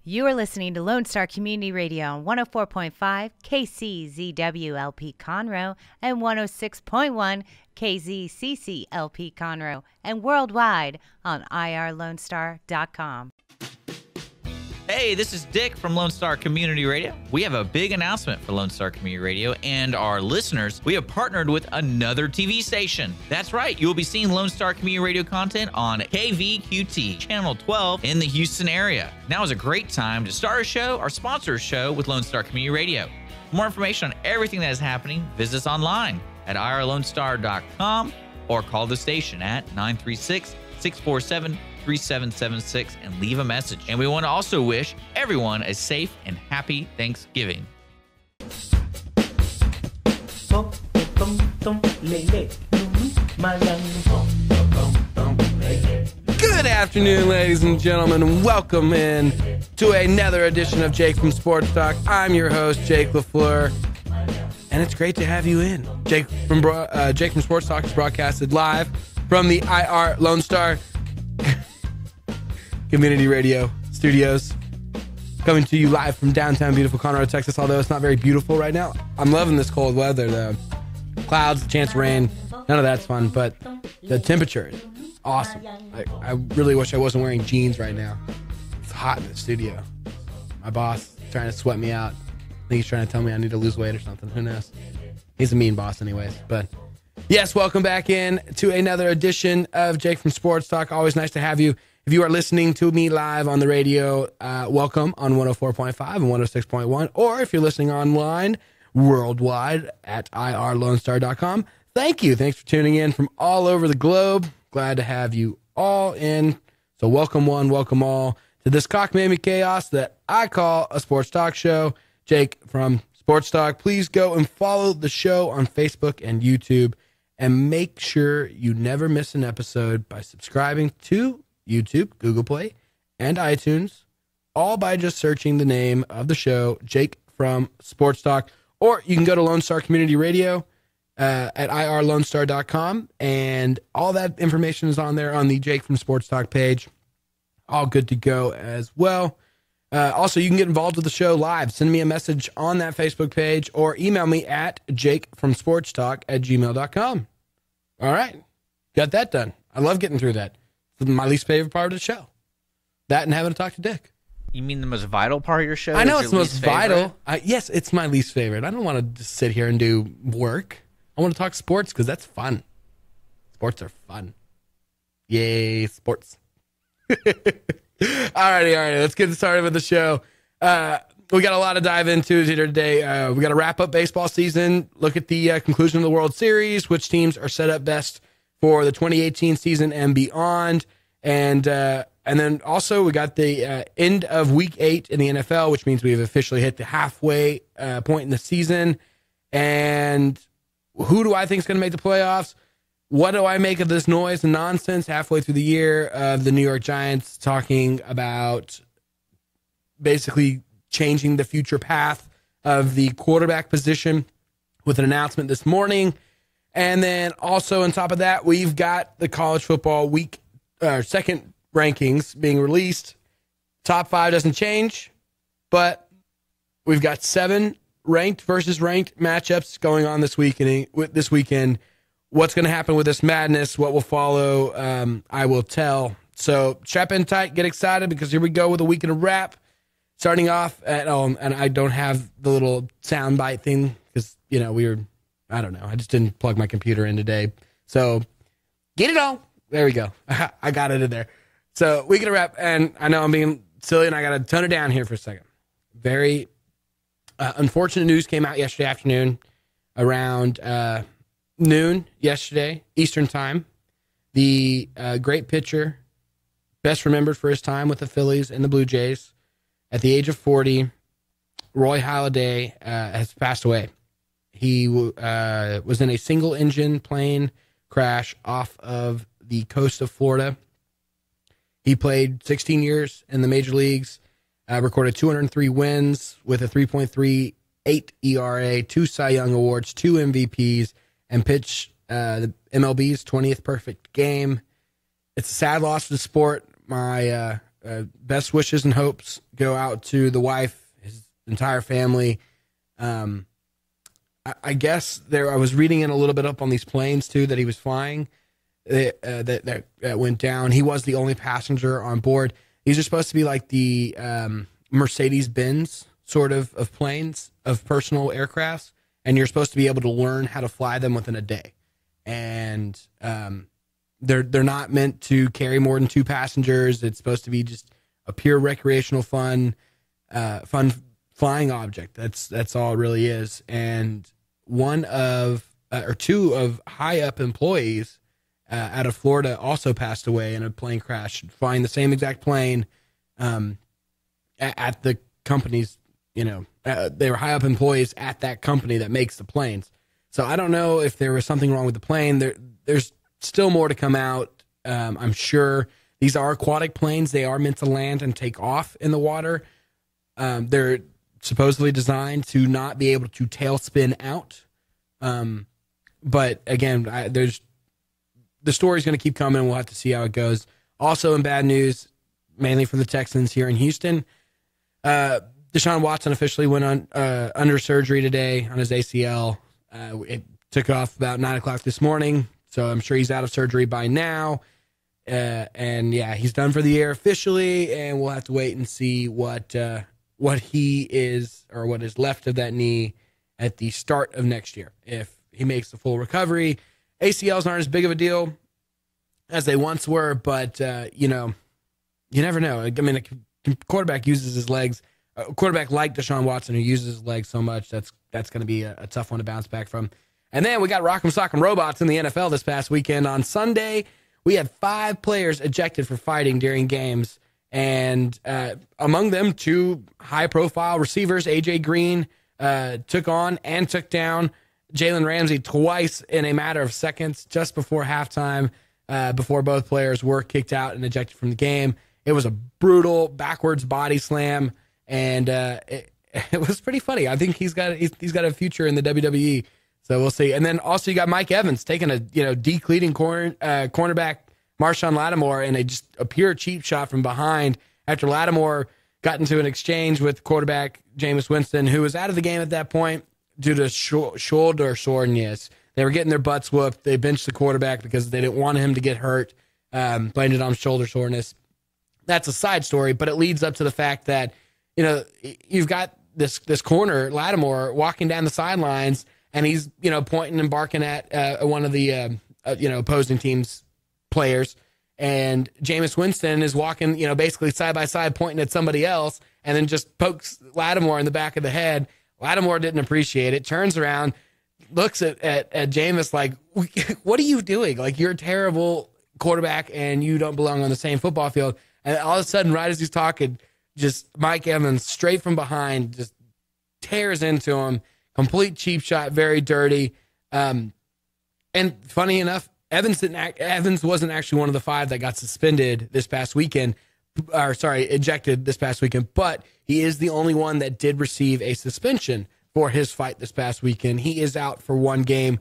You are listening to Lone Star Community Radio on 104.5 KCZWLP Conroe and 106.1 KZCCLP Conroe and worldwide on irlonestar.com. Hey, this is Dick from Lone Star Community Radio. We have a big announcement for Lone Star Community Radio and our listeners. We have partnered with another TV station. That's right, you will be seeing Lone Star Community Radio content on KVQT, Channel 12 in the Houston area. Now is a great time to start a show or sponsor a show with Lone Star Community Radio. For more information on everything that is happening, visit us online at irlonestar.com or call the station at 936-647-3776 and leave a message. And we want to also wish everyone a safe and happy Thanksgiving. Good afternoon, ladies and gentlemen. Welcome in to another edition of Jake from Sports Talk. I'm your host, Jake LaFleur, and it's great to have you in. Jake from Sports Talk is broadcasted live from the IR Lone Star Community Radio Studios, coming to you live from downtown beautiful Conroe, Texas, although it's not very beautiful right now. I'm loving this cold weather, though. Clouds, chance of rain, none of that's fun, but the temperature is awesome. I really wish I wasn't wearing jeans right now. It's hot in the studio. My boss is trying to sweat me out. I think he's trying to tell me I need to lose weight or something. Who knows? He's a mean boss anyways. But yes, welcome back in to another edition of Jake from Sports Talk. Always nice to have you. If you are listening to me live on the radio, welcome on 104.5 and 106.1. Or if you're listening online worldwide at irlonestar.com, thank you. Thanks for tuning in from all over the globe. Glad to have you all in. So welcome one, welcome all to this cockamamie chaos that I call a sports talk show. Jake from Sports Talk. Please go and follow the show on Facebook and YouTube. And make sure you never miss an episode by subscribing to YouTube, Google Play, and iTunes, all by just searching the name of the show, Jake from Sports Talk. Or you can go to Lone Star Community Radio at irlonestar.com, and all that information is on there on the Jake from Sports Talk page. All good to go as well. Also, you can get involved with the show live. Send me a message on that Facebook page or email me at jakefromsportstalk@gmail.com. All right. Got that done. I love getting through that. It's my least favorite part of the show. That and having to talk to Dick. You mean the most vital part of your show? I know it's the most vital. Yes, it's my least favorite. I don't want to just sit here and do work. I want to talk sports because that's fun. Sports are fun. Yay, sports. All righty. Let's get started with the show. We got a lot to dive into here today. We got to wrap up baseball season, look at the conclusion of the World Series, which teams are set up best for the 2018 season and beyond. And then also we got the end of week 8 in the NFL, which means we've officially hit the halfway point in the season. And who do I think is going to make the playoffs? What do I make of this noise and nonsense halfway through the year of the New York Giants talking about basically changing the future path of the quarterback position with an announcement this morning? And then also on top of that, we've got the college football second rankings being released. Top 5 doesn't change, but we've got 7 ranked versus ranked matchups going on this weekend. What's going to happen with this madness, what will follow, I will tell. So strap in tight, get excited, because here we go with a weekend of rap. Starting off at, and I don't have the little soundbite thing because, I don't know. I just didn't plug my computer in today. So get it on. There we go. I got it in there. So weekend of rap, and I know I'm being silly, and I got to tone it down here for a second. Very unfortunate news came out yesterday afternoon around noon yesterday, Eastern time. The great pitcher, best remembered for his time with the Phillies and the Blue Jays, at the age of 40, Roy Halladay has passed away. He was in a single-engine plane crash off of the coast of Florida. He played 16 years in the major leagues, recorded 203 wins with a 3.38 ERA, 2 Cy Young Awards, 2 MVPs, and pitched the MLB's 20th perfect game. It's a sad loss for the sport. My best wishes and hopes go out to the wife, his entire family. I guess I was reading in a little bit up on these planes too that he was flying that went down. He was the only passenger on board. These are supposed to be like the Mercedes-Benz sort of planes, of personal aircrafts, and you're supposed to be able to learn how to fly them within a day. And they're not meant to carry more than 2 passengers. It's supposed to be just a pure recreational fun flying object. That's all it really is. And one of or 2 of high up employees out of Florida also passed away in a plane crash, flying the same exact plane at the company's, they were high up employees at that company that makes the planes. So I don't know if there was something wrong with the plane. There's still more to come out. I'm sure these are aquatic planes. They are meant to land and take off in the water. They're supposedly designed to not be able to tail spin out. But again, the story's going to keep coming. We'll have to see how it goes. Also in bad news, mainly for the Texans here in Houston, Deshaun Watson officially went on under surgery today on his ACL. It took off about 9:00 this morning, so I'm sure he's out of surgery by now. And yeah, he's done for the year officially, and we'll have to wait and see what he is, or what is left of that knee at the start of next year, if he makes the full recovery. ACLs aren't as big of a deal as they once were, but you never know. I mean, a quarterback uses his legs. A quarterback like Deshaun Watson, who uses his legs so much, that's going to be a tough one to bounce back from. And then we got Rock'em Sock'em Robots in the NFL this past weekend. On Sunday, we had 5 players ejected for fighting during games, and among them 2 high-profile receivers. A.J. Green took on and took down Jalen Ramsey twice in a matter of seconds, just before halftime, before both players were kicked out and ejected from the game. It was a brutal backwards body slam, and it was pretty funny. I think he's got a future in the WWE, so we'll see. And then also you got Mike Evans taking a decleating cornerback Marshawn Lattimore in a pure cheap shot from behind after Lattimore got into an exchange with quarterback Jameis Winston, who was out of the game at that point due to shoulder soreness. They were getting their butts whooped. They benched the quarterback because they didn't want him to get hurt, blamed it on shoulder soreness. That's a side story, but it leads up to the fact that, you've got this corner, Lattimore, walking down the sidelines, and he's, pointing and barking at one of the, opposing team's players. And Jameis Winston is walking, basically side by side, pointing at somebody else, and then just pokes Lattimore in the back of the head. Lattimore didn't appreciate it, turns around, looks at Jameis like, what are you doing? Like, you're a terrible quarterback and you don't belong on the same football field. And all of a sudden, right as he's talking, just Mike Evans, straight from behind, just tears into him. Complete cheap shot, very dirty. And funny enough, Evans wasn't actually one of the 5 that got suspended this past weekend, ejected this past weekend, but he is the only one that did receive a suspension for his fight this past weekend. He is out for 1 game.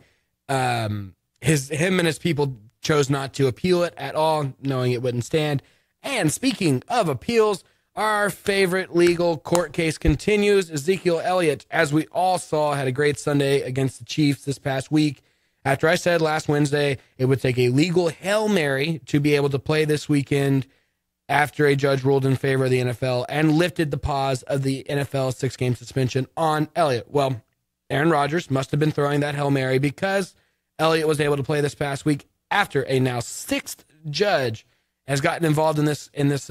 Him and his people chose not to appeal it at all, knowing it wouldn't stand. And speaking of appeals, our favorite legal court case continues. Ezekiel Elliott, as we all saw, had a great Sunday against the Chiefs this past week. After I said last Wednesday it would take a legal Hail Mary to be able to play this weekend, after a judge ruled in favor of the NFL and lifted the pause of the NFL 6-game suspension on Elliott. Well, Aaron Rodgers must have been throwing that Hail Mary, because Elliott was able to play this past week after a now 6th judge has gotten involved in this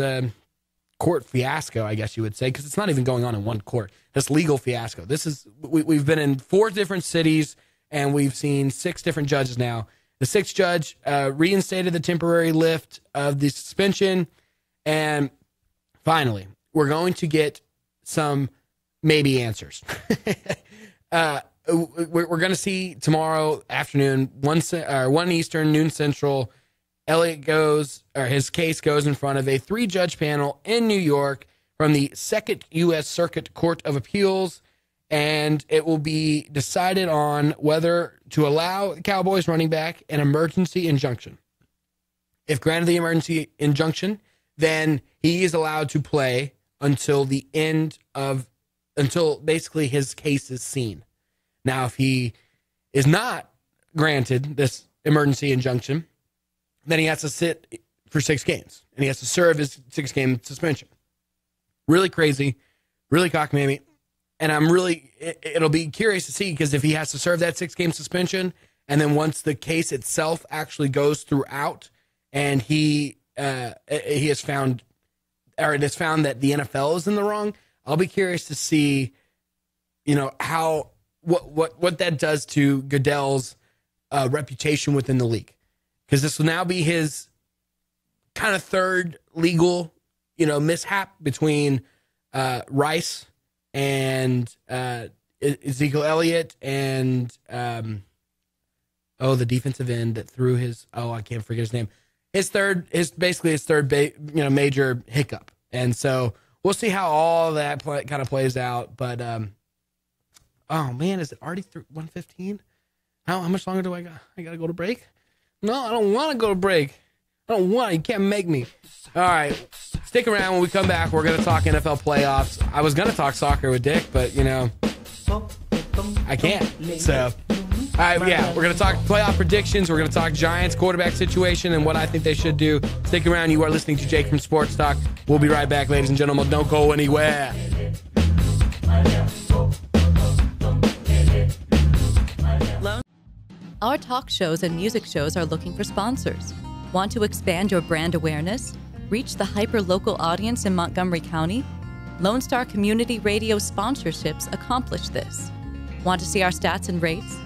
court fiasco, I guess you would say, because it's not even going on in one court. This legal fiasco. We've been in 4 different cities, and we've seen 6 different judges now. The 6th judge reinstated the temporary lift of the suspension, and finally, we're going to get some maybe answers. We're going to see tomorrow afternoon, 1 Eastern, noon Central. His case goes in front of a 3-judge panel in New York from the 2nd U.S. Circuit Court of Appeals, and it will be decided on whether to allow the Cowboys running back an emergency injunction. If granted the emergency injunction, then he is allowed to play until basically his case is seen. Now, if he is not granted this emergency injunction, then he has to sit for 6 games, and he has to serve his 6-game suspension. Really crazy, really cockamamie, and it'll be curious to see, because if he has to serve that 6-game suspension, and then once the case itself actually goes throughout, and he has found, or it is found that the NFL is in the wrong, I'll be curious to see, how what that does to Goodell's reputation within the league, because this will now be his kind of third legal, mishap between Rice and Ezekiel Elliott and the defensive end that threw I can't forget his name. His third major hiccup, and so we'll see how all that kind of plays out. But oh man, is it already 1:15? How much longer do I got? I gotta go to break. No, I don't want to go to break. I don't want. You can't make me. All right, stick around. When we come back, we're gonna talk NFL playoffs. I was gonna talk soccer with Dick, but I can't. So, all right, yeah, we're gonna talk playoff predictions. We're gonna talk Giants quarterback situation and what I think they should do. Stick around. You are listening to Jake from Sports Talk. We'll be right back, ladies and gentlemen. Don't go anywhere. Our talk shows and music shows are looking for sponsors. Want to expand your brand awareness? Reach the hyper-local audience in Montgomery County? Lone Star Community Radio sponsorships accomplish this. Want to see our stats and rates?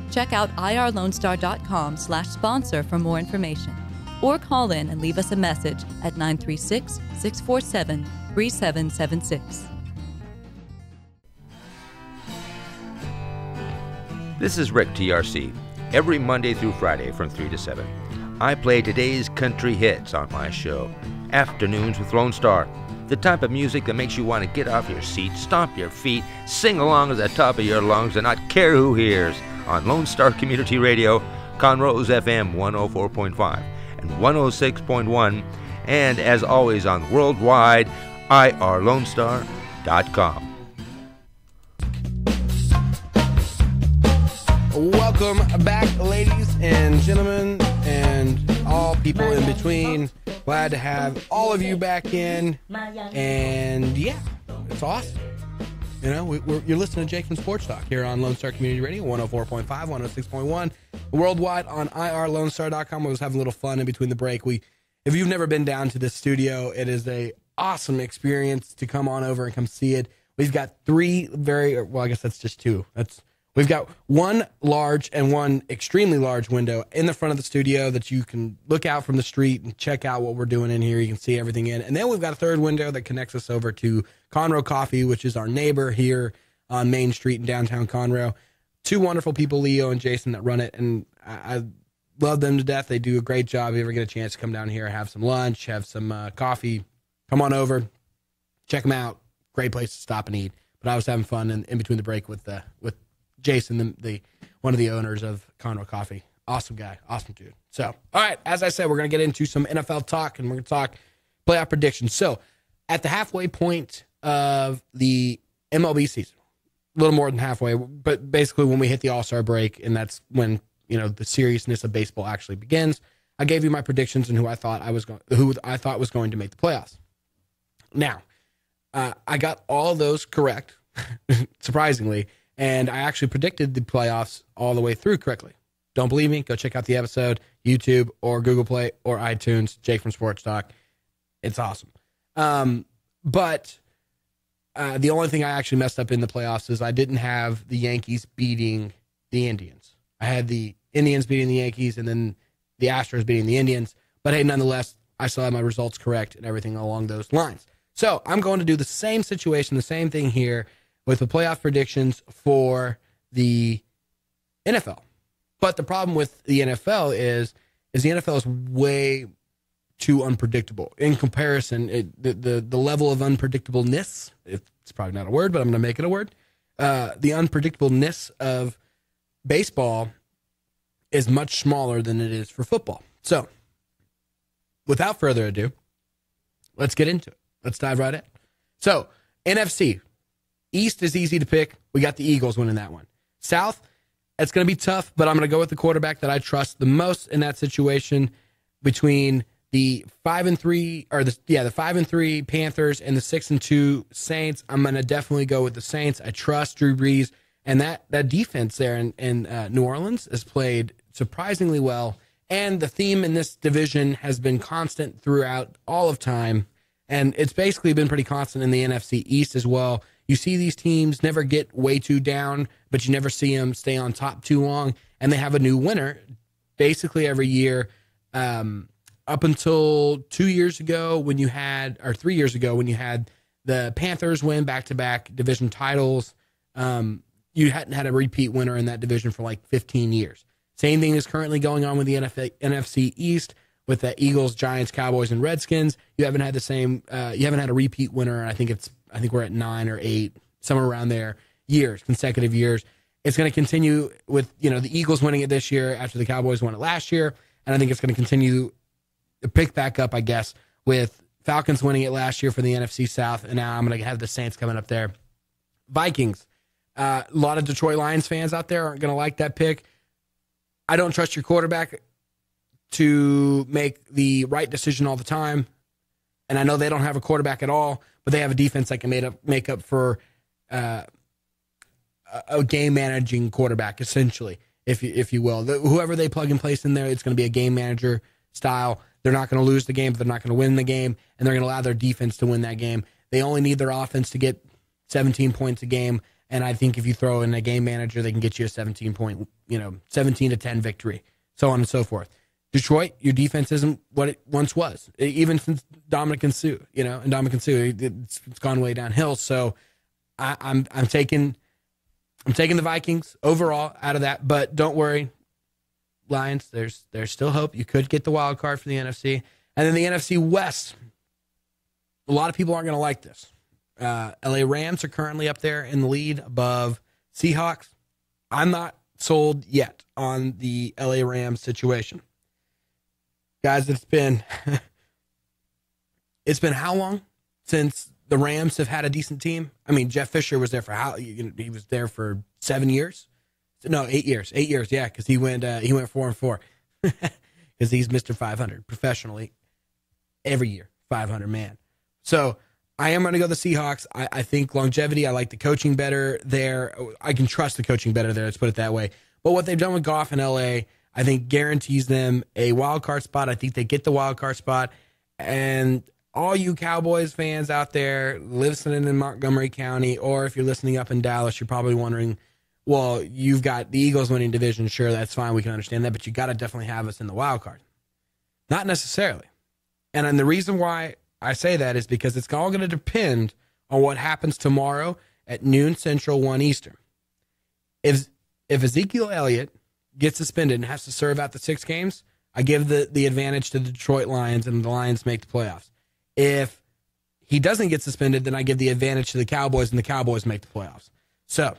Check out irlonestar.com/sponsor for more information. Or call in and leave us a message at 936-647-3776. This is Rick TRC. Every Monday through Friday from 3 to 7, I play today's country hits on my show, Afternoons with Lone Star. The type of music that makes you want to get off your seat, stomp your feet, sing along at the top of your lungs, and not care who hears, on Lone Star Community Radio, Conroe's FM 104.5 and 106.1, and as always on worldwide, irlonestar.com. Welcome back, ladies and gentlemen, and all people in between. Glad to have all of you back in, and yeah, it's awesome. You're listening to Jake from Sports Talk here on Lone Star Community Radio, 104.5, 106.1, worldwide on irlonestar.com. I was having a little fun in between the break. If you've never been down to this studio, it is a awesome experience to come on over and come see it. We've got 3 I guess that's just 2. We've got one large and one extremely large window in the front of the studio that you can look out from the street and check out what we're doing in here. You can see everything in. And then we've got a third window that connects us over to Conroe Coffee, which is our neighbor here on Main Street in downtown Conroe. 2 wonderful people, Leo and Jason, that run it. And I love them to death. They do a great job. If you ever get a chance to come down here, have some lunch, have some coffee, come on over, check them out. Great place to stop and eat. But I was having fun in between the break with Jason, the one of the owners of Conroe Coffee. Awesome guy. Awesome dude. So, all right, as I said, we're going to get into some NFL talk, and we're going to talk playoff predictions. So, at the halfway point of the MLB season, a little more than halfway, but basically when we hit the All-Star break, and that's when, the seriousness of baseball actually begins, I gave you my predictions and who I thought was going to make the playoffs. Now, I got all those correct, surprisingly. And I actually predicted the playoffs all the way through correctly. Don't believe me? Go check out the episode, YouTube or Google Play or iTunes, Jake from Sports Talk. It's awesome. But the only thing I actually messed up in the playoffs is I didn't have the Yankees beating the Indians. I had the Indians beating the Yankees and then the Astros beating the Indians. But hey, nonetheless, I still had my results correct and everything along those lines. So I'm going to do the same situation, the same thing here, with the playoff predictions for the NFL. But the problem with the NFL is the NFL is way too unpredictable. In comparison, the level of unpredictableness, it's probably not a word, but I'm going to make it a word. The unpredictableness of baseball is much smaller than it is for football. So, without further ado, let's get into it. Let's dive right in. So, NFC. East is easy to pick. We got the Eagles winning that one. South, it's going to be tough, but I'm going to go with the quarterback that I trust the most in that situation between the 5-3 or the 5-3 Panthers and the 6-2 Saints. I'm going to definitely go with the Saints. I trust Drew Brees, and that defense there in New Orleans has played surprisingly well. And the theme in this division has been constant throughout all of time, and it's basically been pretty constant in the NFC East as well. You see these teams never get way too down, but you never see them stay on top too long, and they have a new winner basically every year. Up until 2 years ago when you had, or 3 years ago when you had the Panthers win back-to-back division titles, you hadn't had a repeat winner in that division for like 15 years. Same thing is currently going on with the NFC East with the Eagles, Giants, Cowboys, and Redskins. You haven't had you haven't had a repeat winner. I think we're at 9 or 8, somewhere around there, consecutive years. It's going to continue with, the Eagles winning it this year after the Cowboys won it last year. And I think it's going to continue to pick back up, I guess, with Falcons winning it last year for the NFC South. And now I'm going to have the Saints coming up there. Vikings. A lot of Detroit Lions fans out there aren't going to like that pick. I don't trust your quarterback to make the right decision all the time. And I know they don't have a quarterback at all, but they have a defense that can make up for a game managing quarterback, essentially, if you will. Whoever they plug and place in there, it's going to be a game manager style. They're not going to lose the game, but they're not going to win the game, and they're going to allow their defense to win that game. They only need their offense to get 17 points a game, and I think if you throw in a game manager, they can get you a 17 to 10 victory, so on and so forth. Detroit, your defense isn't what it once was, even since Ndamukong Suh, it's gone way downhill. So I'm taking the Vikings overall out of that, but don't worry, Lions, there's still hope. You could get the wild card for the NFC. And then the NFC West, a lot of people aren't going to like this. LA Rams are currently up there in the lead above Seahawks. I'm not sold yet on the LA Rams situation. Guys, it's been how long since the Rams have had a decent team? I mean, Jeff Fisher was there for he was there for 7 years. No, 8 years. 8 years, yeah, because he went 4-4 because he's Mr. 500 professionally every year, 500 man. So I am going to go the Seahawks. I think longevity. I like the coaching better there. I can trust the coaching better there. Let's put it that way. But what they've done with Goff in LA, I think guarantees them a wild card spot. I think they get the wild card spot. And all you Cowboys fans out there listening in Montgomery County, or if you're listening up in Dallas, you're probably wondering, well, you've got the Eagles winning division. Sure, that's fine. We can understand that. But you got to definitely have us in the wild card. Not necessarily. And the reason why I say that is because it's all going to depend on what happens tomorrow at noon Central, 1 Eastern. If Ezekiel Elliott gets suspended and has to serve out the 6 games, I give the advantage to the Detroit Lions, and the Lions make the playoffs. If he doesn't get suspended, then I give the advantage to the Cowboys, and the Cowboys make the playoffs. So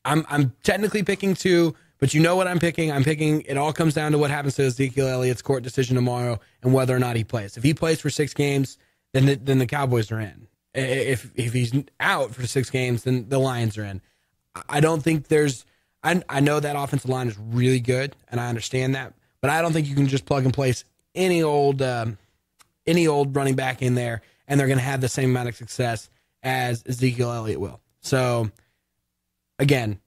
I'm technically picking 2, but you know what I'm picking. I'm picking, it all comes down to what happens to Ezekiel Elliott's court decision tomorrow and whether or not he plays. If he plays for 6 games, then the Cowboys are in. If he's out for 6 games, then the Lions are in. I don't think I know that offensive line is really good, and I understand that, but I don't think you can just plug and place any old running back in there, and they're going to have the same amount of success as Ezekiel Elliott will. So, again,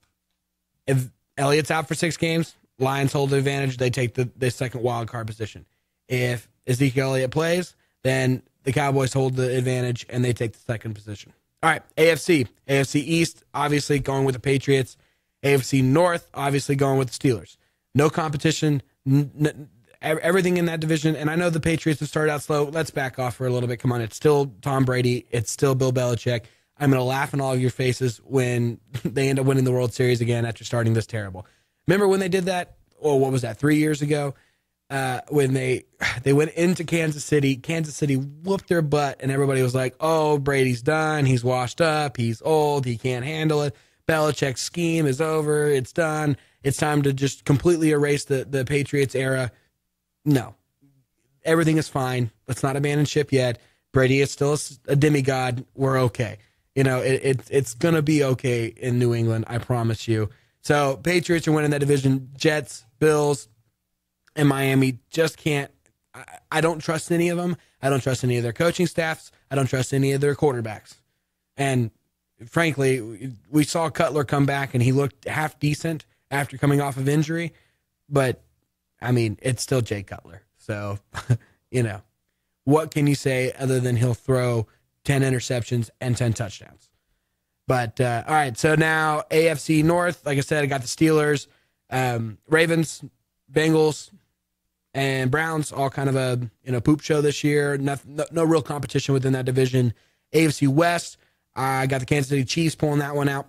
if Elliott's out for 6 games, Lions hold the advantage. They take the second wild card position. If Ezekiel Elliott plays, then the Cowboys hold the advantage, and they take the second position. All right, AFC East, obviously going with the Patriots. AFC North, obviously going with the Steelers. No competition, everything in that division. And I know the Patriots have started out slow. Let's back off for a little bit. Come on, it's still Tom Brady. It's still Bill Belichick. I'm going to laugh in all of your faces when they end up winning the World Series again after starting this terrible. Remember when they did that? Oh, what was that, 3 years ago? When they went into Kansas City. Kansas City whooped their butt, and everybody was like, oh, Brady's done. He's washed up. He's old. He can't handle it. Belichick's scheme is over. It's done. It's time to just completely erase the Patriots era. No. Everything is fine. Let's not abandon ship yet. Brady is still a demigod. We're okay. It's going to be okay in New England, I promise you. So Patriots are winning that division. Jets, Bills, and Miami just can't. I don't trust any of them. I don't trust any of their coaching staffs. I don't trust any of their quarterbacks. And frankly, we saw Cutler come back, and he looked half decent after coming off of injury. But, I mean, it's still Jay Cutler. So, what can you say other than he'll throw 10 interceptions and 10 touchdowns? But, all right, so now AFC North, like I said, I got the Steelers, Ravens, Bengals, and Browns, all kind of a poop show this year. No real competition within that division. AFC West, I got the Kansas City Chiefs pulling that one out.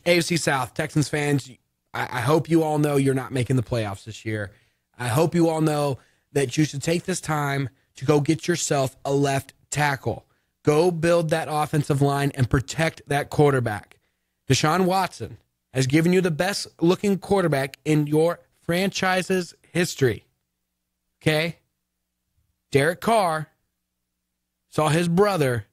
AFC South, Texans fans, I hope you all know you're not making the playoffs this year. I hope you all know that you should take this time to go get yourself a left tackle. Go build that offensive line and protect that quarterback. Deshaun Watson has given you the best looking quarterback in your franchise's history. Okay? Derek Carr saw his brother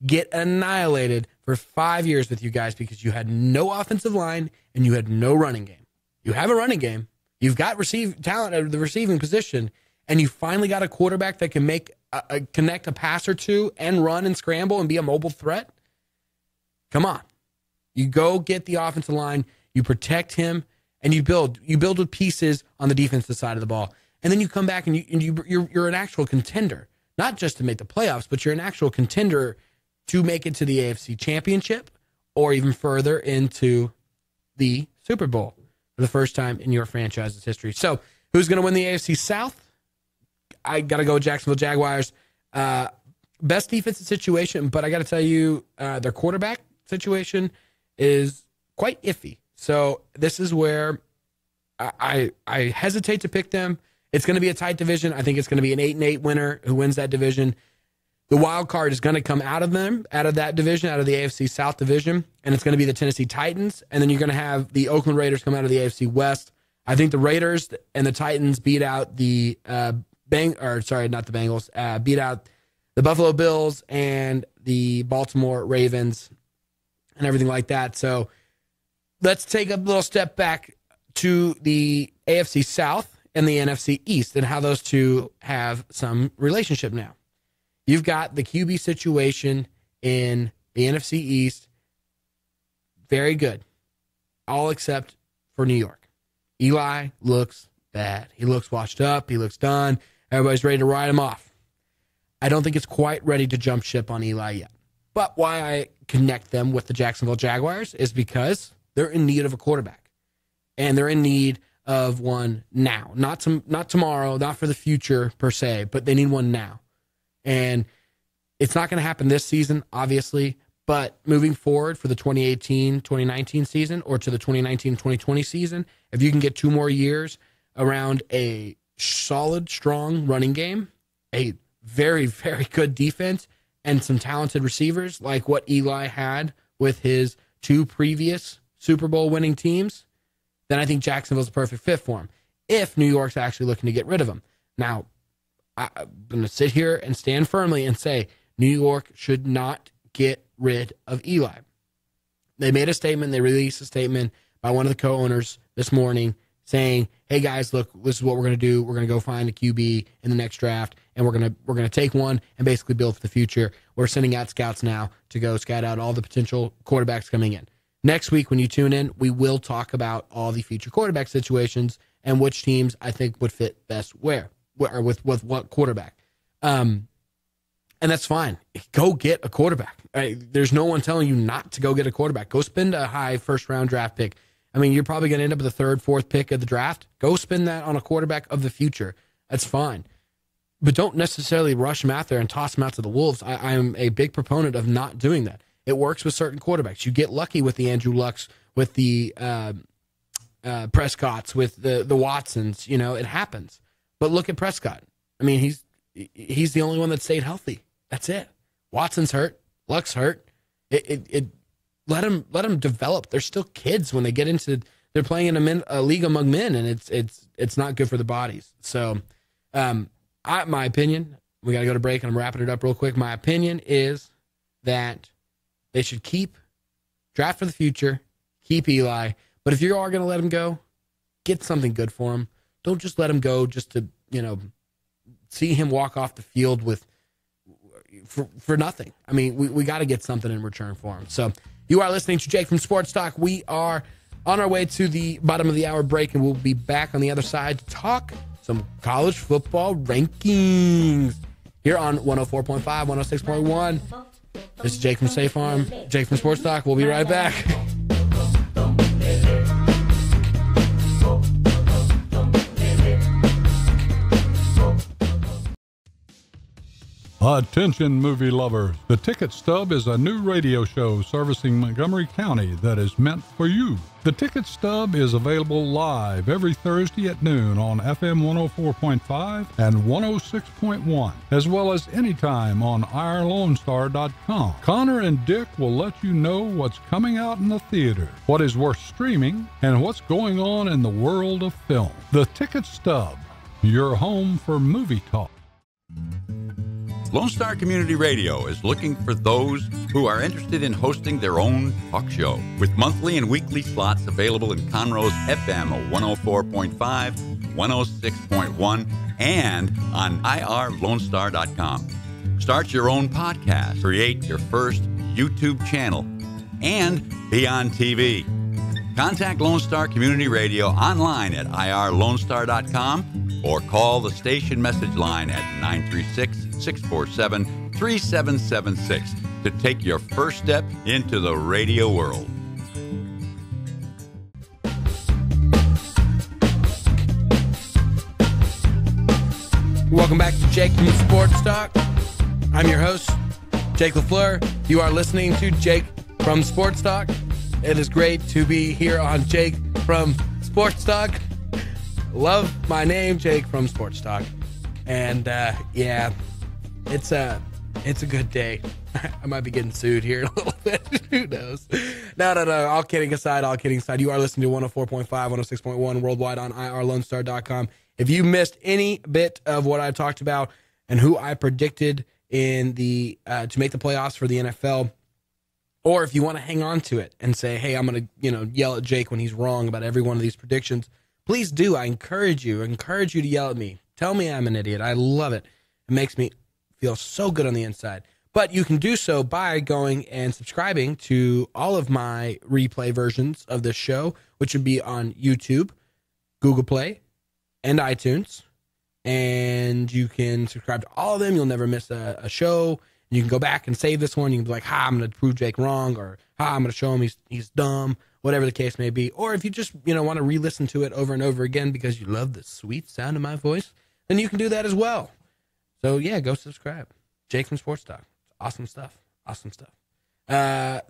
get annihilated for 5 years with you guys because you had no offensive line and you had no running game. You have a running game. You've got talent at the receiving position, and you finally got a quarterback that can connect a pass or two and run and scramble and be a mobile threat. Come on. You go get the offensive line, you protect him, and you build with pieces on the defensive side of the ball. And then you come back and you're an actual contender, not just to make the playoffs, but you're an actual contender to make it to the AFC Championship or even further into the Super Bowl for the first time in your franchise's history. So who's going to win the AFC South? I got to go with Jacksonville Jaguars. Best defensive situation, but I got to tell you, their quarterback situation is quite iffy. So this is where I hesitate to pick them. It's going to be a tight division. I think it's going to be an 8-8 winner who wins that division. The wild card is going to come out of that division, out of the AFC South division, and it's going to be the Tennessee Titans. And then you're going to have the Oakland Raiders come out of the AFC West. I think the Raiders and the Titans beat out the beat out the Buffalo Bills and the Baltimore Ravens and everything like that. So let's take a little step back to the AFC South and the NFC East and how those two have some relationship now. You've got the QB situation in the NFC East. Very good. All except for New York. Eli looks bad. He looks washed up. He looks done. Everybody's ready to write him off. I don't think it's quite ready to jump ship on Eli yet. But why I connect them with the Jacksonville Jaguars is because they're in need of a quarterback. And they're in need of one now. Not tomorrow, not for the future per se, but they need one now. And it's not going to happen this season, obviously, but moving forward for the 2018-2019 season or to the 2019-2020 season, if you can get 2 more years around a solid, strong running game, a very, very good defense, and some talented receivers like what Eli had with his 2 previous Super Bowl winning teams, then I think Jacksonville's a perfect fit for him if New York's actually looking to get rid of him. Now, I'm going to sit here and stand firmly and say New York should not get rid of Eli. They made a statement. They released a statement by one of the co-owners this morning saying, hey, guys, look, this is what we're going to do. We're going to go find a QB in the next draft, and we're going to take one and basically build for the future. We're sending out scouts now to go scout out all the potential quarterbacks coming in. Next week, when you tune in, we will talk about all the future quarterback situations and which teams I think would fit best where or with what quarterback. And that's fine. Go get a quarterback. There's no one telling you not to go get a quarterback. Go spend a high first-round draft pick. I mean, you're probably going to end up with the 3rd, 4th pick of the draft. Go spend that on a quarterback of the future. That's fine. But don't necessarily rush him out there and toss him out to the Wolves. I am a big proponent of not doing that. It works with certain quarterbacks. You get lucky with the Andrew Lucks, with the Prescotts, with the Watsons. You know, it happens. But look at Prescott. I mean, he's the only one that stayed healthy. That's it. Watson's hurt. Luck's hurt. Let them develop. They're still kids when they get into. They're playing in a league among men, and it's not good for the bodies. So, my opinion, we got to go to break, and I'm wrapping it up real quick. My opinion is that they should draft for the future, keep Eli. But if you are going to let him go, get something good for him. Don't just let him go just to, see him walk off the field for nothing. I mean, we got to get something in return for him. So you are listening to Jake from Sports Talk. We are on our way to the bottom of the hour break, and we'll be back on the other side to talk some college football rankings here on 104.5, 106.1. This is Jake from State Farm, Jake from Sports Talk. We'll be right back. Attention movie lovers, The Ticket Stub is a new radio show servicing Montgomery County that is meant for you. The Ticket Stub is available live every Thursday at noon on FM 104.5 and 106.1, as well as anytime on irlonestar.com. Connor and Dick will let you know what's coming out in the theater, what is worth streaming, and what's going on in the world of film. The Ticket Stub, your home for movie talk. Lone Star Community Radio is looking for those who are interested in hosting their own talk show, with monthly and weekly slots available in Conroe's FM 104.5, 106.1, and on irlonestar.com. Start your own podcast, create your first YouTube channel, and be on TV. Contact Lone Star Community Radio online at irlonestar.com or call the station message line at 936-647-3776 to take your first step into the radio world. Welcome back to Jake from Sports Talk. I'm your host, Jake LaFleur. You are listening to Jake from Sports Talk. It is great to be here on Jake from Sports Talk. Love my name, Jake from Sports Talk. And yeah, it's a good day. I might be getting sued here a little bit. Who knows? No. All kidding aside. You are listening to 104.5, 106.1 worldwide on irlonestar.com. If you missed any bit of what I talked about and who I predicted in the to make the playoffs for the NFL, or if you want to hang on to it and say, hey, I'm going to yell at Jake when he's wrong about every one of these predictions, please do. I encourage you to yell at me. Tell me I'm an idiot. I love it. It makes me feel so good on the inside. But you can do so by going and subscribing to all of my replay versions of this show, which would be on YouTube, Google Play, and iTunes. And you can subscribe to all of them. You'll never miss a show. You can go back and save this one. You can be like, I'm going to prove Jake wrong, or I'm going to show him he's dumb, whatever the case may be. Or if you just want to re-listen to it over and over again because you love the sweet sound of my voice, then you can do that as well. So yeah, go subscribe. Jake from Sports Talk. Awesome stuff. Like I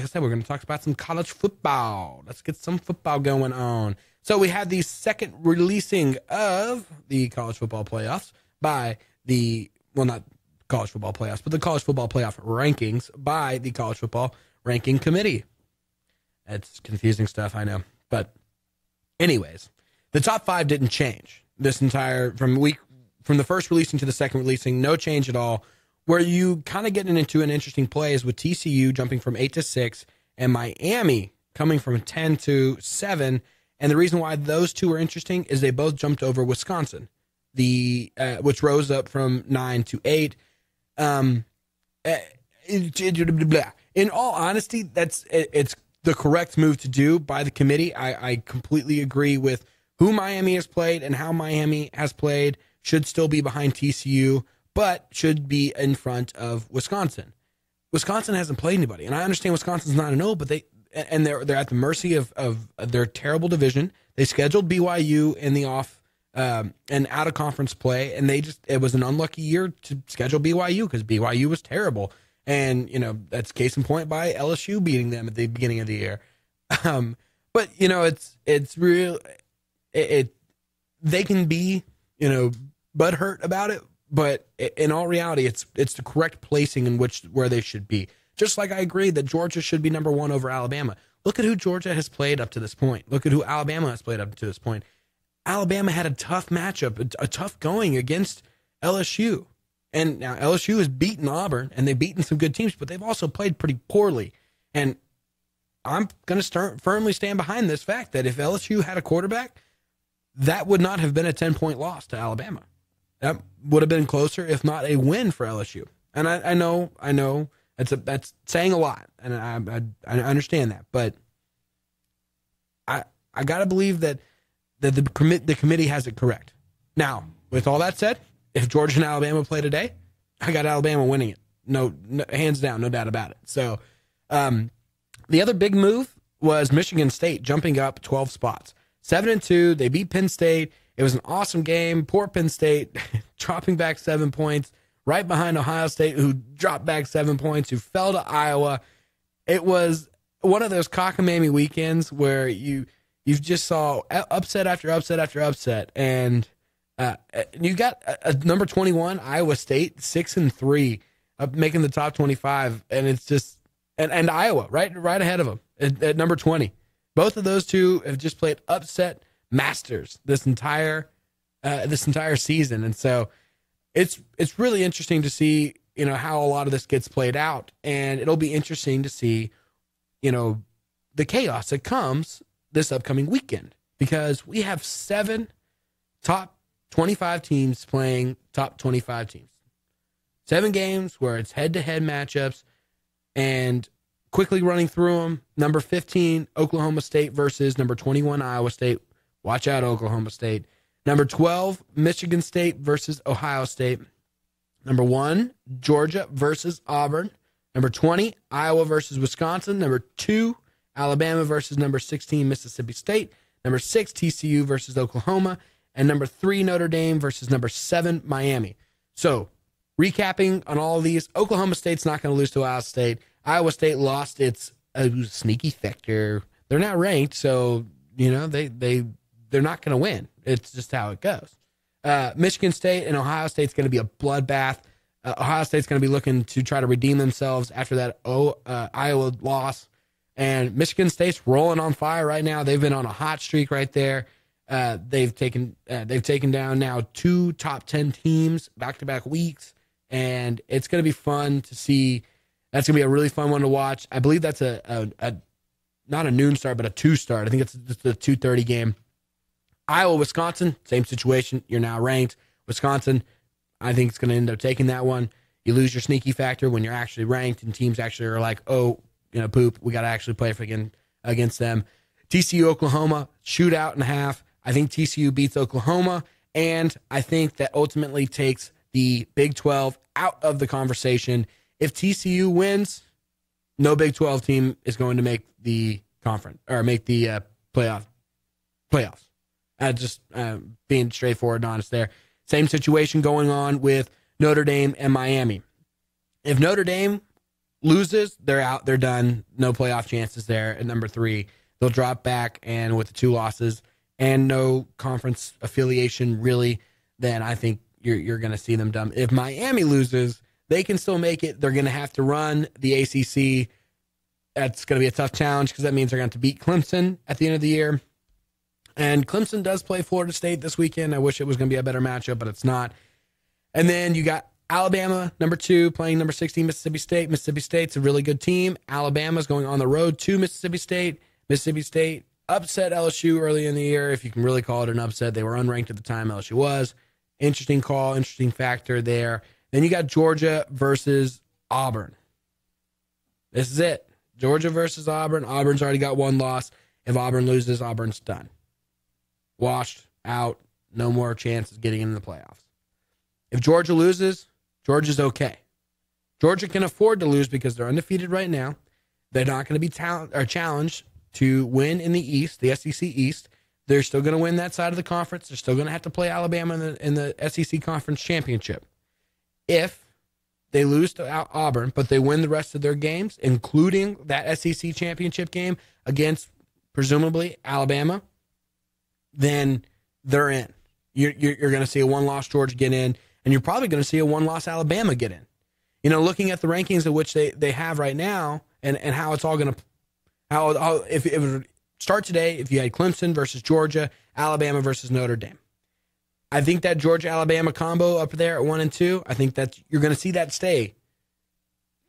said, we're going to talk about some college football. Let's get some football going on. So we had the second releasing of the college football playoffs by not college football playoffs, but the college football playoff rankings by the College Football Ranking Committee. It's confusing stuff, I know. But anyways, the top five didn't change this entire, from the first releasing to the second releasing, no change at all. Where you kind of getting into an interesting play is with TCU jumping from 8 to 6 and Miami coming from 10 to 7. And the reason why those two are interesting is they both jumped over Wisconsin, which rose up from 9 to 8. In all honesty, it's the correct move to do by the committee. I completely agree with who Miami has played and how Miami has played. Should still be behind TCU, but should be in front of Wisconsin. Wisconsin hasn't played anybody, and I understand Wisconsin's 9-0, but they're at the mercy of their terrible division. They scheduled BYU in the off and out of conference play, and it was an unlucky year to schedule BYU because BYU was terrible, and that's case in point by LSU beating them at the beginning of the year. But it's real. They can be butthurt about it, but in all reality, it's the correct placing in where they should be. Just like I agree that Georgia should be number 1 over Alabama. Look at who Georgia has played up to this point. Look at who Alabama has played up to this point. Alabama had a tough matchup, a tough going against LSU. And now LSU has beaten Auburn, and they've beaten some good teams, but they've also played pretty poorly. And I'm going to firmly stand behind this fact that if LSU had a quarterback, that would not have been a 10-point loss to Alabama. That would have been closer, if not a win for LSU. And I know that's saying a lot, and I understand that, but I got to believe that the committee has it correct. Now, with all that said, if Georgia and Alabama play today, I got Alabama winning it. No, hands down, no doubt about it. So, the other big move was Michigan State jumping up 12 spots. 7-2, they beat Penn State. It was an awesome game. Poor Penn State dropping back 7 points, right behind Ohio State, who dropped back 7 points, who fell to Iowa. It was one of those cockamamie weekends where you just saw upset after upset after upset, and you got a number 21 Iowa State 6-3, making the top 25, and it's just and Iowa right ahead of them at number 20. Both of those two have just played upset masters this entire season, and so it's really interesting to see how a lot of this gets played out, and it'll be interesting to see the chaos that comes this upcoming weekend, because we have 7 top 25 teams playing top 25 teams. 7 games where it's head-to-head matchups, and quickly running through them. Number 15, Oklahoma State versus number 21, Iowa State. Watch out, Oklahoma State. Number 12, Michigan State versus Ohio State. Number 1, Georgia versus Auburn. Number 20, Iowa versus Wisconsin. Number 2, Alabama versus number 16, Mississippi State. Number 6, TCU versus Oklahoma. And number 3, Notre Dame versus number 7, Miami. So, recapping on all of these, Oklahoma State's not going to lose to Ohio State. Iowa State lost its sneaky factor. They're not ranked, so they're not going to win. It's just how it goes. Michigan State and Ohio State's going to be a bloodbath. Ohio State's going to be looking to try to redeem themselves after that Iowa loss. And Michigan State's rolling on fire right now. They've been on a hot streak right there. They've taken down now 2 top 10 teams back-to-back weeks, and it's going to be fun to see. That's going to be a really fun one to watch. I believe that's a not a noon start, but a 2 start. I think it's the 2:30 game. Iowa, Wisconsin, same situation. You're now ranked. Wisconsin, I think it's going to end up taking that one. You lose your sneaky factor when you're actually ranked, and teams actually are like, poop, we got to actually play against them. TCU, Oklahoma, shootout and a half. I think TCU beats Oklahoma, and I think that ultimately takes the Big 12 out of the conversation. If TCU wins, no Big 12 team is going to make the conference or make the playoffs. Just being straightforward and honest there. Same situation going on with Notre Dame and Miami. If Notre Dame loses, they're out. They're done. No playoff chances there at number 3. They'll drop back, and with the 2 losses and no conference affiliation really, then I think you're going to see them done. If Miami loses, they can still make it. They're going to have to run the ACC. That's going to be a tough challenge because that means they're going to have to beat Clemson at the end of the year. And Clemson does play Florida State this weekend. I wish it was going to be a better matchup, but it's not. And then you got Alabama, number 2, playing number 16, Mississippi State. Mississippi State's a really good team. Alabama's going on the road to Mississippi State. Mississippi State upset LSU early in the year, if you can really call it an upset. They were unranked at the time LSU was. Interesting call, interesting factor there. Then you got Georgia versus Auburn. This is it. Georgia versus Auburn. Auburn's already got 1 loss. If Auburn loses, Auburn's done. Washed out. No more chances getting into the playoffs. If Georgia loses, Georgia's okay. Georgia can afford to lose because they're undefeated right now. They're not going to be challenged to win in the East, the SEC East. They're still going to win that side of the conference. They're still going to have to play Alabama in the SEC Conference Championship. If they lose to Auburn, but they win the rest of their games, including that SEC Championship game against, presumably, Alabama, then they're in. You're going to see a 1-loss Georgia get in, and you're probably going to see a 1-loss Alabama get in. Looking at the rankings of which they have right now and how it's all going to, if it would start today, if you had Clemson versus Georgia, Alabama versus Notre Dame. I think that Georgia-Alabama combo up there at 1-2, I think that you're going to see that stay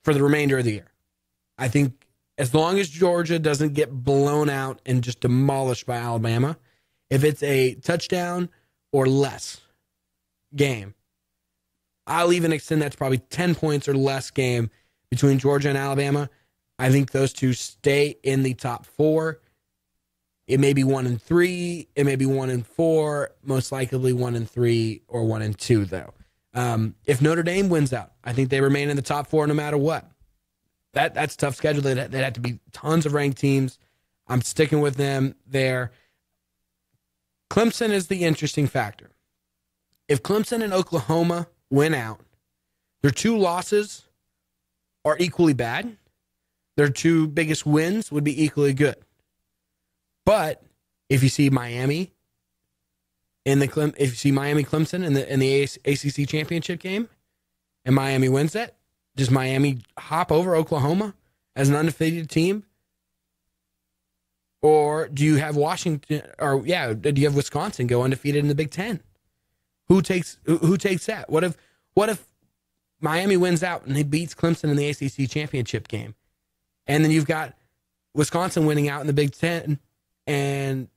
for the remainder of the year. I think as long as Georgia doesn't get blown out and just demolished by Alabama, if it's a touchdown or less game, I'll even extend that to probably 10 points or less game between Georgia and Alabama. I think those two stay in the top 4. It may be 1-3. It may be 1-4. Most likely 1-3 or 1-2, though. If Notre Dame wins out, I think they remain in the top 4 no matter what. That's a tough schedule. They'd have to be tons of ranked teams. I'm sticking with them there. Clemson is the interesting factor. If Clemson and Oklahoma win out, their 2 losses are equally bad. Their 2 biggest wins would be equally good. But if you see Miami Clemson in the ACC championship game, and Miami wins that, does Miami hop over Oklahoma as an undefeated team? Or do you have do you have Wisconsin go undefeated in the Big Ten? Who takes that? What if Miami wins out and he beats Clemson in the ACC championship game, and then you've got Wisconsin winning out in the Big Ten and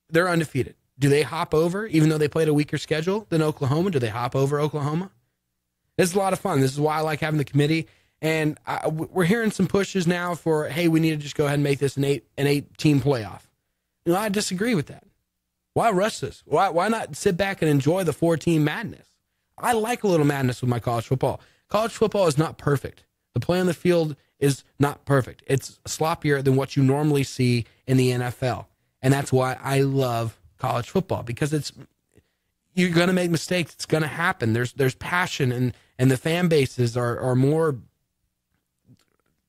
they're undefeated? Do they hop over, even though they played a weaker schedule than Oklahoma? Do they hop over Oklahoma? This is a lot of fun. This is why I like having the committee. And we're hearing some pushes now for, hey, we need to just go ahead and make this an 8-team playoff. I disagree with that. Why rush this? Why not sit back and enjoy the 4-team madness? I like a little madness with my college football. College football is not perfect. The play on the field is not perfect. It's sloppier than what you normally see in the NFL. And that's why I love college football, because you're going to make mistakes. It's going to happen. There's passion, and the fan bases are more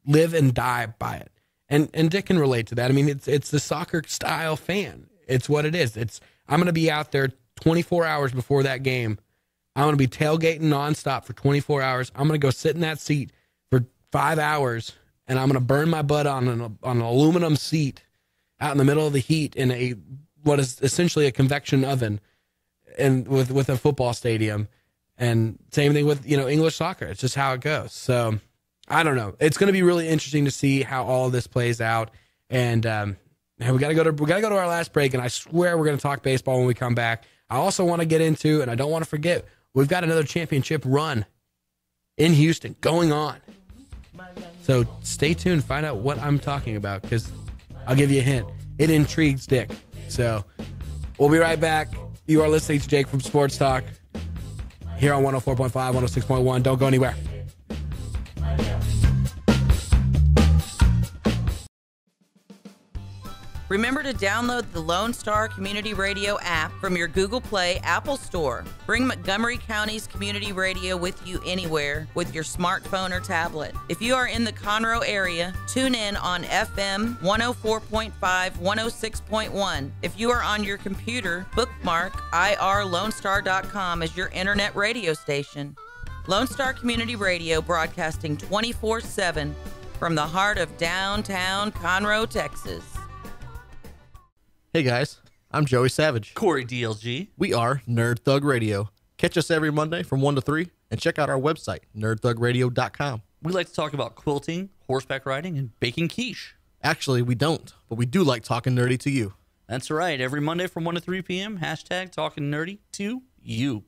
live and die by it. And Dick can relate to that. I mean, it's the soccer style fan. It's what it is. I'm going to be out there 24 hours before that game. I'm going to be tailgating nonstop for 24 hours. I'm going to go sit in that seat for 5 hours, and I'm going to burn my butt on an aluminum seat out in the middle of the heat in what is essentially a convection oven, and with a football stadium. And same thing with English soccer. It's just how it goes. So I don't know. It's going to be really interesting to see how all of this plays out. And we got to go to our last break. And I swear we're going to talk baseball when we come back. I also want to get into, and I don't want to forget, we've got another championship run in Houston going on. So stay tuned, find out what I'm talking about, because I'll give you a hint. It intrigues Dick. So we'll be right back. You are listening to Jake from Sports Talk here on 104.5, 106.1. Don't go anywhere. Remember to download the Lone Star Community Radio app from your Google Play Apple Store. Bring Montgomery County's community radio with you anywhere with your smartphone or tablet. If you are in the Conroe area, tune in on FM 104.5, 106.1. If you are on your computer, bookmark irlonestar.com as your internet radio station. Lone Star Community Radio, broadcasting 24/7 from the heart of downtown Conroe, Texas. Hey guys, I'm Joey Savage. Corey DLG. We are Nerd Thug Radio. Catch us every Monday from 1 to 3 and check out our website, nerdthugradio.com. We like to talk about quilting, horseback riding, and baking quiche. Actually, we don't, but we do like talking nerdy to you. That's right. Every Monday from 1 to 3 p.m., hashtag talking nerdy to you.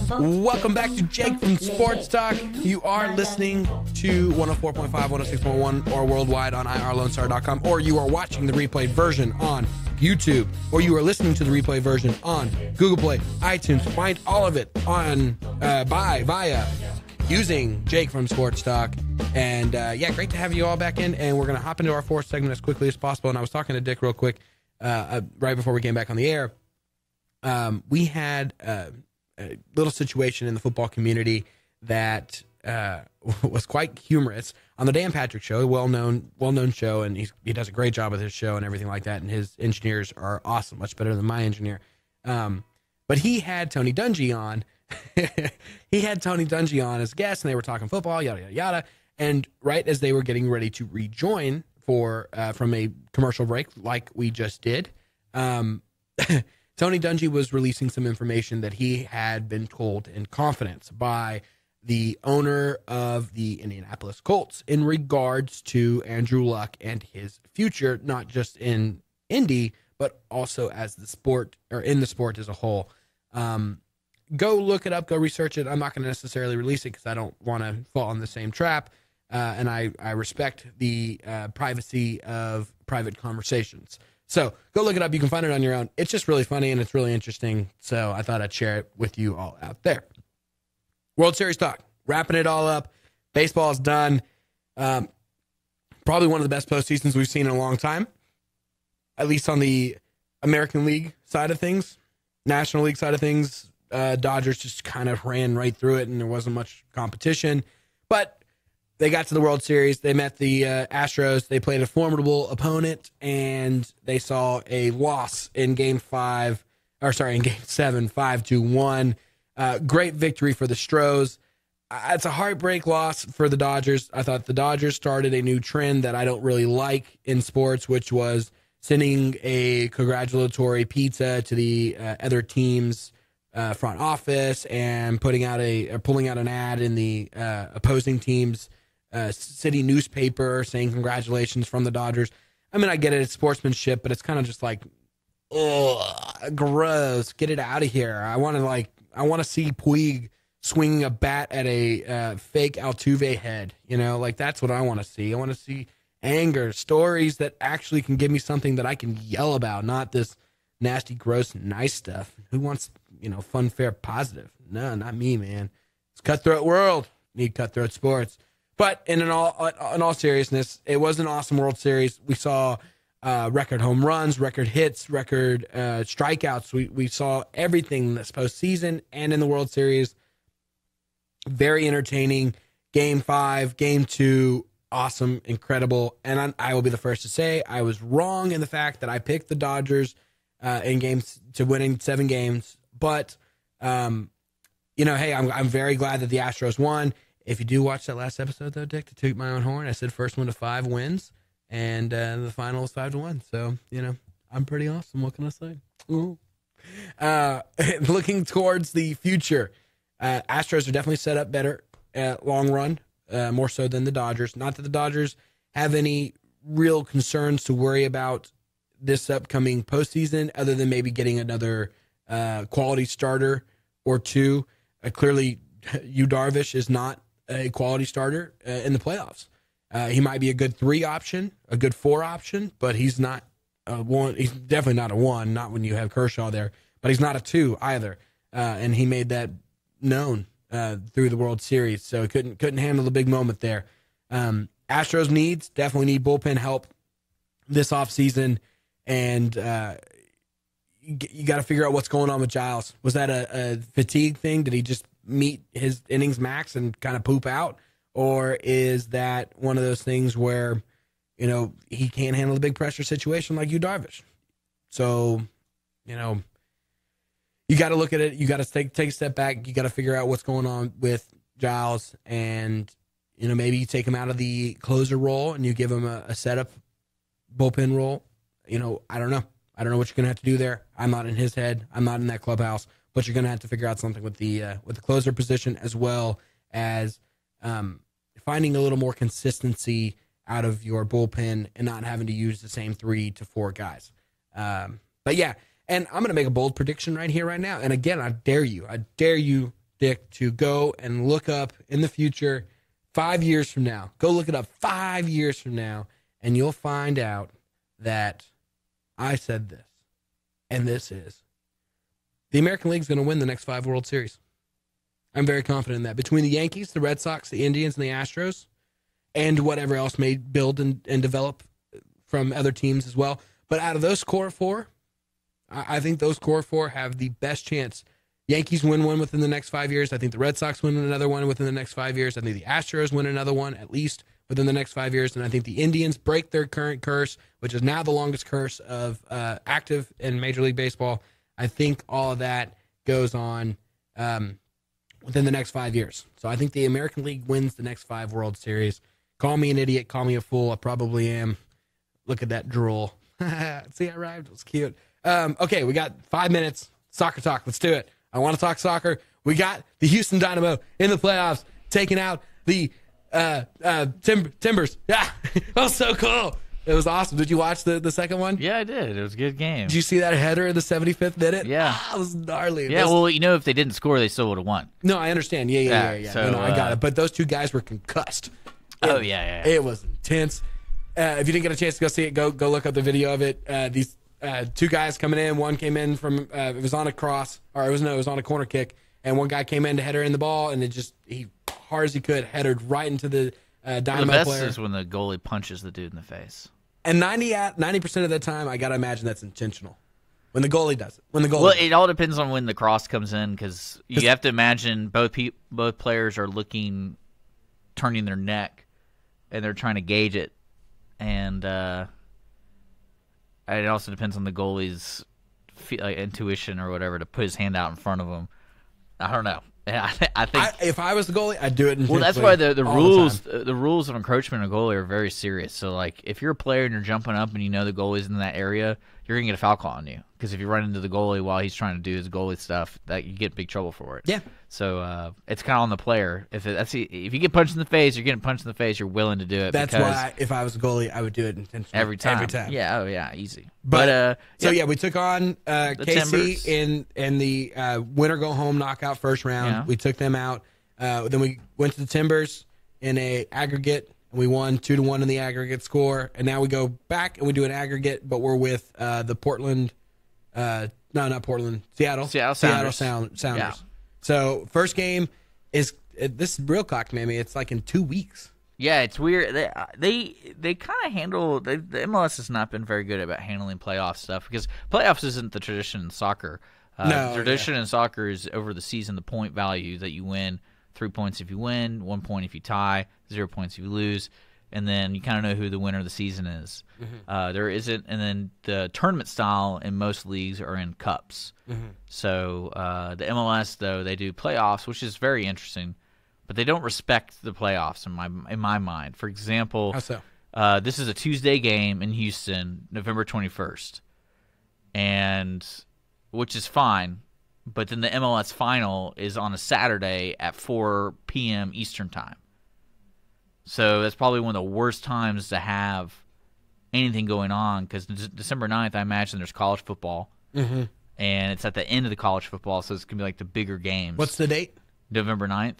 Welcome back to Jake from Sports Talk. You are listening to 104.5, 106.1, or worldwide on irlonestar.com, or you are watching the replayed version on YouTube, or you are listening to the replay version on Google Play, iTunes. Find all of it on via using Jake from Sports Talk. And great to have you all back in. And we're going to hop into our fourth segment as quickly as possible. And I was talking to Dick real quick right before we came back on the air. We had a little situation in the football community that was quite humorous on the Dan Patrick Show, a well-known show, and he does a great job with his show and everything like that, and his engineers are awesome, much better than my engineer. But he had Tony Dungy on. He had Tony Dungy on as a guest, and they were talking football, yada, yada, yada. And right as they were getting ready to rejoin from a commercial break like we just did, Tony Dungy was releasing some information that he had been told in confidence by the owner of the Indianapolis Colts in regards to Andrew Luck and his future, not just in Indy, but also as the sport or in the sport as a whole. Go look it up, go research it. I'm not going to necessarily release it because I don't want to fall in the same trap. And I respect the privacy of private conversations. So go look it up. You can find it on your own. It's just really funny and it's really interesting. So I thought I'd share it with you all out there. World Series talk. Wrapping it all up. Baseball is done. Probably one of the best postseasons we've seen in a long time, at least on the American League side of things. National League side of things, Dodgers just kind of ran right through it and there wasn't much competition. But they got to the World Series. They met the Astros. They played a formidable opponent, and they saw a loss in Game 7, 5-1. Great victory for the Stros. It's a heartbreak loss for the Dodgers. I thought the Dodgers started a new trend that I don't really like in sports, which was sending a congratulatory pizza to the other team's front office and pulling out an ad in the opposing team's city newspaper saying congratulations from the Dodgers. I mean, I get it. It's sportsmanship, but it's kind of just like, ugh, gross. Get it out of here. I want to see Puig swinging a bat at a fake Altuve head. You know, like that's what I want to see. I want to see anger, stories that actually can give me something that I can yell about, not this nasty, gross, nice stuff. Who wants, fun, fair, positive? No, not me, man. It's cutthroat world. Need cutthroat sports. But in all seriousness, it was an awesome World Series. We saw record home runs, record hits, record strikeouts. We saw everything this postseason and in the World Series. Very entertaining. Game 5, Game 2, awesome, incredible. And I will be the first to say I was wrong in the fact that I picked the Dodgers in games to winning 7 games. But hey, I'm very glad that the Astros won. If you do watch that last episode, though, Dick, to toot my own horn, I said first one to 5 wins, and the final was 5-1. So, I'm pretty awesome. What can I say? Ooh. Looking towards the future, Astros are definitely set up better long run, more so than the Dodgers. Not that the Dodgers have any real concerns to worry about this upcoming postseason, other than maybe getting another quality starter or two. Clearly, Yu Darvish is not a quality starter in the playoffs. He might be a good 3 option, a good 4 option, but he's not a 1. He's definitely not a 1, not when you have Kershaw there, but he's not a 2 either. And he made that known through the World Series, so he couldn't handle the big moment there. Astros definitely need bullpen help this offseason, and you got to figure out what's going on with Giles. Was that a fatigue thing? Did he just meet his innings max and kind of poop out? Or is that one of those things where, he can't handle the big pressure situation like Yu Darvish? So, you got to look at it. You got to take a step back. You got to figure out what's going on with Giles, and, maybe you take him out of the closer role and you give him a setup bullpen role. I don't know. I don't know what you're going to have to do there. I'm not in his head. I'm not in that clubhouse. But you're going to have to figure out something with the closer position, as well as finding a little more consistency out of your bullpen and not having to use the same 3 to 4 guys. But yeah, and I'm going to make a bold prediction right here, right now. And again, I dare you, Dick, to go and look up in the future, 5 years from now. Go look it up 5 years from now, and you'll find out that I said this, and this is. The American League is going to win the next 5 World Series. I'm very confident in that. Between the Yankees, the Red Sox, the Indians, and the Astros, and whatever else may build and develop from other teams as well. But out of those core 4, I think those core 4 have the best chance. Yankees win one within the next 5 years. I think the Red Sox win another one within the next 5 years. I think the Astros win another one at least within the next 5 years. And I think the Indians break their current curse, which is now the longest curse of active in Major League Baseball. I think all of that goes on within the next 5 years. So I think the American League wins the next 5 World Series. Call me an idiot. Call me a fool. I probably am. Look at that drool. See, I rhymed. It was cute. Okay, we got 5 minutes. Soccer talk. Let's do it. I want to talk soccer. We got the Houston Dynamo in the playoffs, taking out the Timbers. Yeah, that was so cool. It was awesome. Did you watch the second one? Yeah, I did. It was a good game. Did you see that header in the 75th minute? Yeah. It was gnarly. Yeah, well, if they didn't score, they still would have won. No, I understand. Yeah. So, no, I got it. But those two guys were concussed. Yeah. It was intense. If you didn't get a chance to go see it, go look up the video of it. These two guys coming in. One came in from it was on a cross, or it was on a corner kick, and one guy came in to header in the ball, and he hard as he could headered right into the Dynamo the best player. is when the goalie punches the dude in the face. And 90% of the time, I gotta imagine that's intentional. When the goalie does it. It all depends on when the cross comes in, because you have to imagine both players are turning their neck, and they're trying to gauge it, and it also depends on the goalie's intuition or whatever to put his hand out in front of him. I don't know. I think if I was the goalie, I'd do it. Well, that's why the rules of encroachment of goalie are very serious. So, like, if you're a player and you're jumping up and you know the goalie's in that area, you're gonna get a foul call on you, because if you run into the goalie while he's trying to do his goalie stuff, that you get in big trouble for it. Yeah. So it's kind of on the player. If you get punched in the face, you're getting punched in the face. You're willing to do it. That's why if I was a goalie, I would do it intentionally every time. Yeah. Oh yeah. Easy. But we took on KC in the winner go home knockout first round. Yeah. We took them out. Then we went to the Timbers in a aggregate, and we won 2-1 in the aggregate score. And now we go back and we do an aggregate, but we're with the Portland. No, not Portland. Seattle Sounders. Yeah. So first game is this is real cock, maybe. It's like in 2 weeks. Yeah, it's weird. They kind of handle the MLS has not been very good about handling playoff stuff, because playoffs isn't the tradition in soccer. The tradition in soccer is over the season, the point value that you win, 3 points if you win, 1 point if you tie, 0 points if you lose, and then you kind of know who the winner of the season is. Mm-hmm. There isn't, and then the tournament style in most leagues are in cups. Mm-hmm. So the MLS, though, they do playoffs, which is very interesting, but they don't respect the playoffs in my mind. For example, how so? This is a Tuesday game in Houston, November 21st, and which is fine, but then the MLS final is on a Saturday at 4 p.m. Eastern time. So that's probably one of the worst times to have anything going on, because December 9th, I imagine there's college football, mm-hmm. and it's at the end of the college football, so it's going to be like the bigger games. What's the date? November 9th.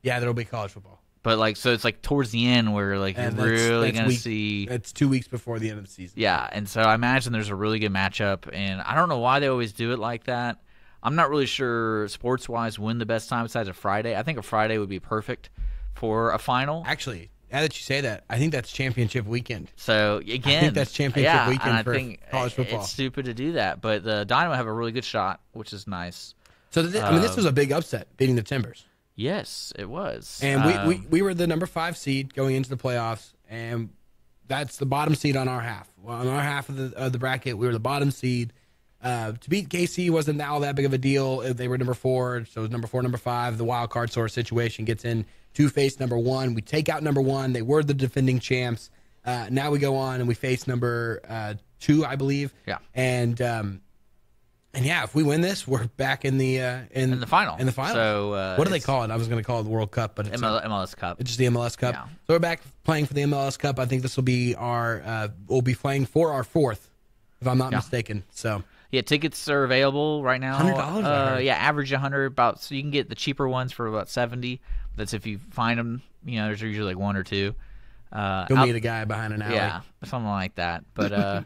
Yeah, there'll be college football. But so it's like towards the end where you're really going to see. It's 2 weeks before the end of the season. Yeah, and so I imagine there's a really good matchup, and I don't know why they always do it like that. I'm not really sure sports-wise when the best time besides a Friday. I think a Friday would be perfect for a final. Actually, now that you say that, I think that's championship weekend. So again, I think that's championship weekend for college football. It's stupid to do that, but the Dynamo have a really good shot, which is nice. So this was a big upset, beating the Timbers. Yes, it was. And we were the number 5 seed going into the playoffs, and that's the bottom seed on our half. Well, on our half of the bracket, we were the bottom seed. To beat KC wasn't all that big of a deal. They were number 4, so it was number 4, number 5. The wild card sort of situation gets in to face number 1. We take out number 1. They were the defending champs. Now we go on and we face number 2, I believe. Yeah. And yeah, if we win this, we're back in the final. In the final. So what do they call it? I was going to call it the World Cup, but it's MLS Cup. It's just the MLS Cup. Yeah. So we're back playing for the MLS Cup. I think this will be we'll be playing for our 4th, if I'm not mistaken. So yeah, tickets are available right now. $100. Yeah, average 100. So you can get the cheaper ones for about 70. That's if you find them. There's usually like 1 or 2. Go meet a guy behind an alley. Yeah, something like that. But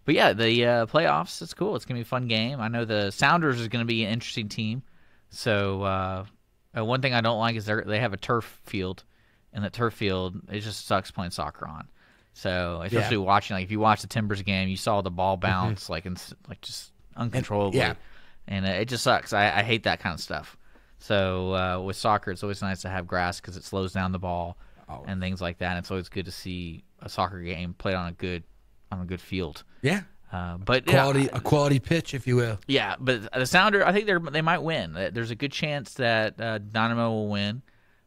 but yeah, the playoffs, it's cool. It's going to be a fun game. I know the Sounders is going to be an interesting team. So one thing I don't like is they have a turf field, and the turf field, it just sucks playing soccer on. So especially watching, like if you watch the Timbers game, you saw the ball bounce just uncontrollably. And it just sucks. I hate that kind of stuff. So with soccer, it's always nice to have grass because it slows down the ball and things like that. And it's always good to see a soccer game played on a good field. Yeah. But a quality pitch, if you will. Yeah, but the Sounder, I think they might win. There's a good chance that Dynamo will win.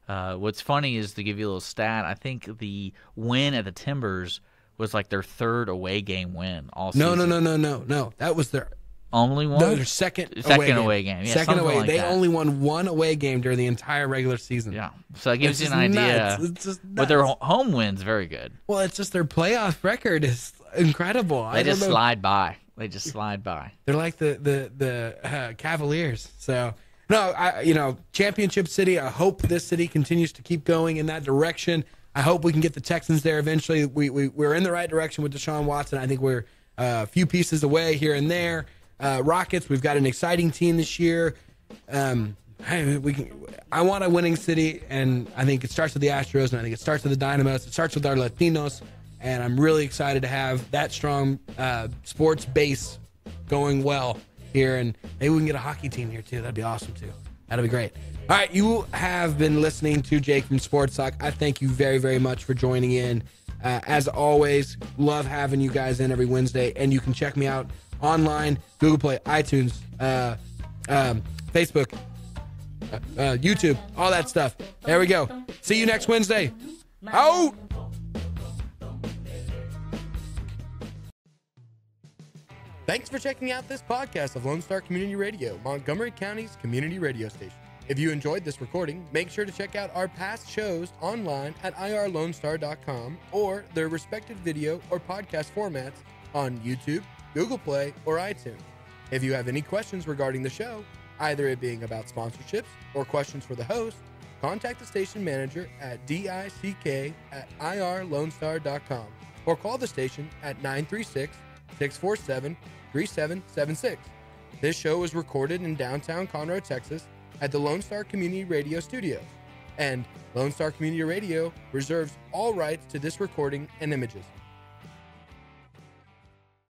What's funny is, to give you a little stat, I think the win at the Timbers was like their third away game win all No, season. no. That was their Only one? their second away game. Yeah, second away. like they that. only won one away game during the entire regular season. Yeah. So that gives It's you an just idea. nuts. It's just But their nuts. home win's very good. Well, it's just their playoff record is incredible. They I don't just know. slide by. They just slide by. They're like the Cavaliers. So no, Championship City. I hope this city continues to keep going in that direction. I hope we can get the Texans there eventually. We're in the right direction with Deshaun Watson. I think we're a few pieces away here and there. Rockets. We've got an exciting team this year. I want a winning city, and I think it starts with the Astros, and I think it starts with the Dynamos. It starts with our Latinos, and I'm really excited to have that strong sports base going well here, and maybe we can get a hockey team here too. That'd be awesome too. That'd be great. All right, you have been listening to Jake from Sports Talk. I thank you very, very much for joining in. As always, love having you guys in every Wednesday, and you can check me out online, Google Play, iTunes, Facebook, YouTube, all that stuff. There we go. See you next Wednesday. Out! Thanks for checking out this podcast of Lone Star Community Radio, Montgomery County's community radio station. If you enjoyed this recording, make sure to check out our past shows online at irlonestar.com or their respective video or podcast formats on YouTube, Google Play, or iTunes. If you have any questions regarding the show, either it being about sponsorships or questions for the host, contact the station manager at dick@irlonestar.com or call the station at 936-647-3776. This show was recorded in downtown Conroe, Texas at the Lone Star Community Radio Studios, and Lone Star Community Radio reserves all rights to this recording and images.